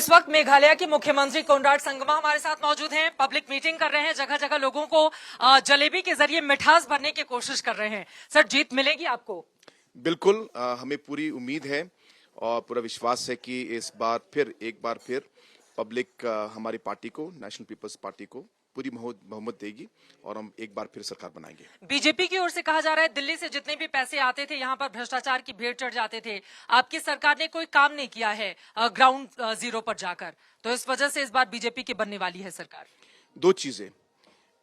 इस वक्त मेघालय के मुख्यमंत्री कोनराड संगमा हमारे साथ मौजूद हैं। पब्लिक मीटिंग कर रहे हैं, जगह जगह लोगों को जलेबी के जरिए मिठास भरने की कोशिश कर रहे हैं। सर, जीत मिलेगी आपको? बिल्कुल, हमें पूरी उम्मीद है और पूरा विश्वास है कि इस बार एक बार फिर पब्लिक हमारी पार्टी को, नेशनल पीपल्स पार्टी को पूरी बहुमत देगी और हम एक बार फिर सरकार बनाएंगे। बीजेपी की ओर से कहा जा रहा है दिल्ली से जितने भी पैसे आते थे यहाँ पर भ्रष्टाचार की भेंट चढ़ जाते थे। आपकी सरकार ने कोई काम नहीं किया है ग्राउंड जीरो पर जाकर, तो इस वजह से इस बार बीजेपी की बनने वाली है सरकार। दो चीजें,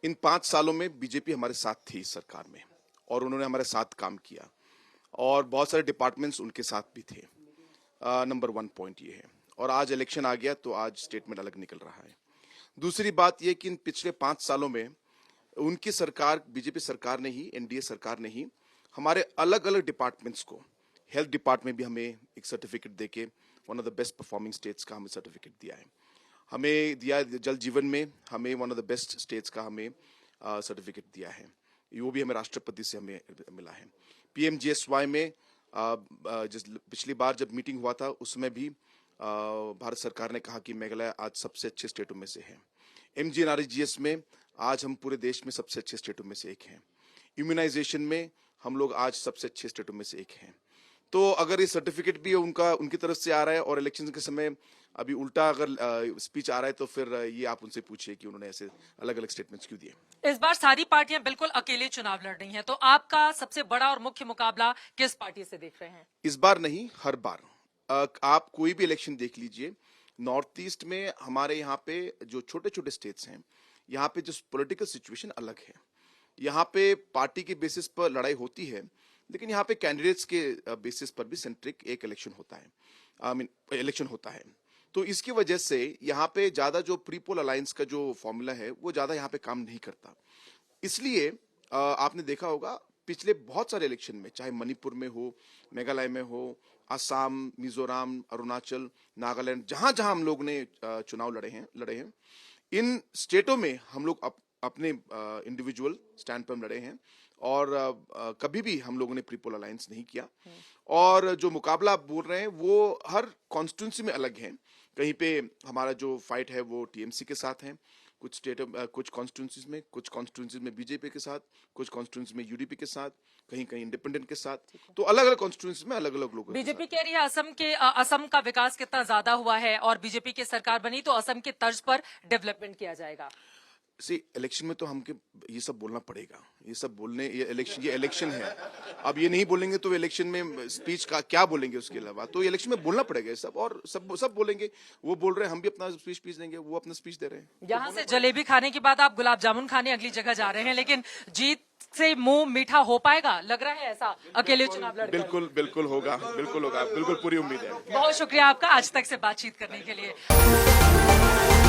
इन 5 सालों में बीजेपी हमारे साथ थी इस सरकार में और उन्होंने हमारे साथ काम किया और बहुत सारे डिपार्टमेंट्स उनके साथ भी थे। नंबर 1 पॉइंट ये है। और आज इलेक्शन आ गया तो आज स्टेटमेंट अलग निकल रहा है। दूसरी बात यह कि इन पिछले 5 सालों में उनकी सरकार, बीजेपी सरकार ने ही, एनडीए सरकार ने ही हमारे अलग अलग डिपार्टमेंट्स को, हेल्थ डिपार्टमेंट भी हमें एक सर्टिफिकेट देके one of the best performing states का हमें सर्टिफिकेट दिया है। हमें दिया जल जीवन में हमें one of the best states का हमें सर्टिफिकेट दिया है, वो भी हमें राष्ट्रपति से हमें मिला है। PMGSY में जिस पिछली बार जब मीटिंग हुआ था उसमें भी भारत सरकार ने कहा कि मेघालय आज सबसे अच्छे स्टेटों में से है। MGNREGS में आज हम पूरे देश में सबसे अच्छे स्टेटों में से एक हैं। इम्यूनाइजेशन में हम लोग आज सबसे अच्छे स्टेटों में से एक हैं। तो अगर ये सर्टिफिकेट भी उनकी तरफ से आ रहा है और इलेक्शन के समय अभी उल्टा अगर स्पीच आ रहा है तो फिर ये आप उनसे पूछिए कि उन्होंने ऐसे अलग अलग स्टेटमेंट्स क्यों दिए। इस बार सारी पार्टियां बिल्कुल अकेले चुनाव लड़ रही हैं, तो आपका सबसे बड़ा और मुख्य मुकाबला किस पार्टी से देख रहे हैं? इस बार नहीं, हर बार आप कोई भी इलेक्शन देख लीजिए, नॉर्थ ईस्ट में हमारे यहाँ पे जो छोटे छोटे स्टेट्स हैं, यहाँ पे जो पॉलिटिकल सिचुएशन अलग है। यहाँ पे पार्टी के बेसिस पर लड़ाई होती है, लेकिन यहाँ पे कैंडिडेट्स के बेसिस पर भी सेंट्रिक एक इलेक्शन होता है, इलेक्शन होता है। तो इसकी वजह से यहाँ पे ज्यादा जो प्री पोल अलायंस का जो फॉर्मूला है वो ज्यादा यहाँ पे काम नहीं करता। इसलिए आपने देखा होगा पिछले बहुत सारे इलेक्शन में, चाहे मणिपुर में हो, मेघालय में हो, असम, मिजोरम, अरुणाचल, नागालैंड, जहां जहां हम लोग ने चुनाव लड़े हैं, इन स्टेटों में हम लोग अपने इंडिविजुअल स्टैंड पर लड़े हैं और कभी भी हम लोगों ने प्री पोल अलायंस नहीं किया। और जो मुकाबला आप बोल रहे हैं वो हर कॉन्स्टिट्यूंसी में अलग है। कहीं पे हमारा जो फाइट है वो TMC के साथ है, कुछ कॉन्स्टिट्यूंसीज में बीजेपी के साथ, कुछ कॉन्स्टिट्यूंसी में UDP के साथ, कहीं कहीं इंडिपेंडेंट के साथ। तो अलग अलग कॉन्स्टिट्यूंसी में अलग अलग लोग। बीजेपी कह रही है असम का विकास कितना ज्यादा हुआ है और बीजेपी की सरकार बनी तो असम के तर्ज पर डेवलपमेंट किया जाएगा। इलेक्शन में तो हमके ये सब बोलना पड़ेगा, ये सब बोलने, ये इलेक्शन है। अब ये नहीं बोलेंगे तो इलेक्शन में स्पीच का क्या बोलेंगे? उसके अलावा तो इलेक्शन में बोलना पड़ेगा सब, और सब बोलेंगे। वो बोल रहे हैं, हम भी अपना स्पीच देंगे, वो अपना स्पीच दे रहे हैं। यहाँ से जलेबी खाने के बाद आप गुलाब जामुन खाने अगली जगह जा रहे हैं, लेकिन जीत से मुंह मीठा हो पाएगा, लग रहा है ऐसा अकेले चुनाव लड़कर? बिल्कुल होगा, बिल्कुल पूरी उम्मीद है। बहुत शुक्रिया आपका आज तक से बातचीत करने के लिए।